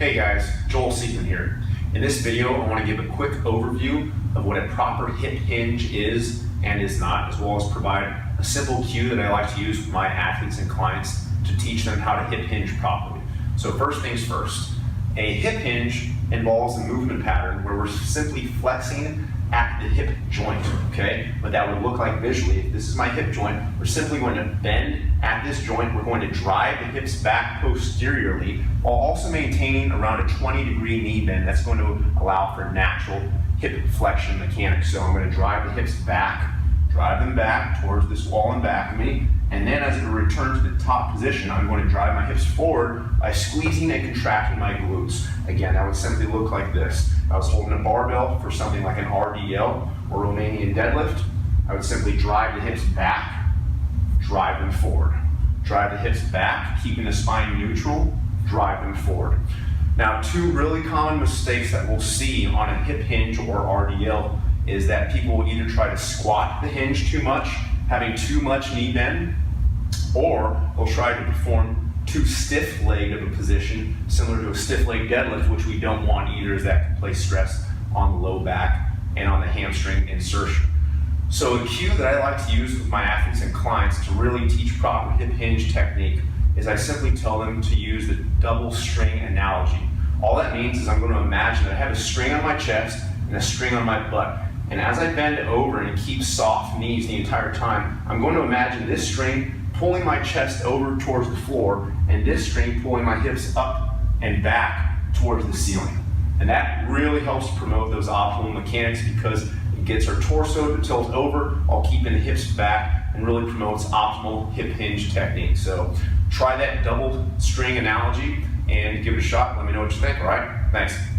Hey guys, Joel Seaman here. In this video, I want to give a quick overview of what a proper hip hinge is and is not, as well as provide a simple cue that I like to use with my athletes and clients to teach them how to hip hinge properly. So first things first, a hip hinge involves a movement pattern where we're simply flexing at the hip joint, okay? What that would look like visually, if this is my hip joint, we're simply going to bend at this joint. We're going to drive the hips back posteriorly while also maintaining around a 20-degree knee bend. That's going to allow for natural hip flexion mechanics. So I'm going to drive the hips back, drive them back towards this wall in back of me, and then as it returns to the top position, I'm going to drive my hips forward by squeezing and contracting my glutes. Again, that would simply look like this. If I was holding a barbell for something like an RDL or Romanian deadlift, I would simply drive the hips back, drive them forward. Drive the hips back, keeping the spine neutral, drive them forward. Now, two really common mistakes that we'll see on a hip hinge or RDL is that people will either try to squat the hinge too much, having too much knee bend, or they'll try to perform too stiff-legged of a position, similar to a stiff-leg deadlift, which we don't want either, as that can place stress on the low back and on the hamstring insertion. So a cue that I like to use with my athletes and clients to really teach proper hip hinge technique is I simply tell them to use the double string analogy. All that means is I'm going to imagine that I have a string on my chest and a string on my butt. And as I bend over and keep soft knees the entire time, I'm going to imagine this string pulling my chest over towards the floor and this string pulling my hips up and back towards the ceiling. And that really helps promote those optimal mechanics because it gets our torso to tilt over while keeping the hips back and really promotes optimal hip hinge technique. So try that double string analogy and give it a shot. Let me know what you think, all right? Thanks.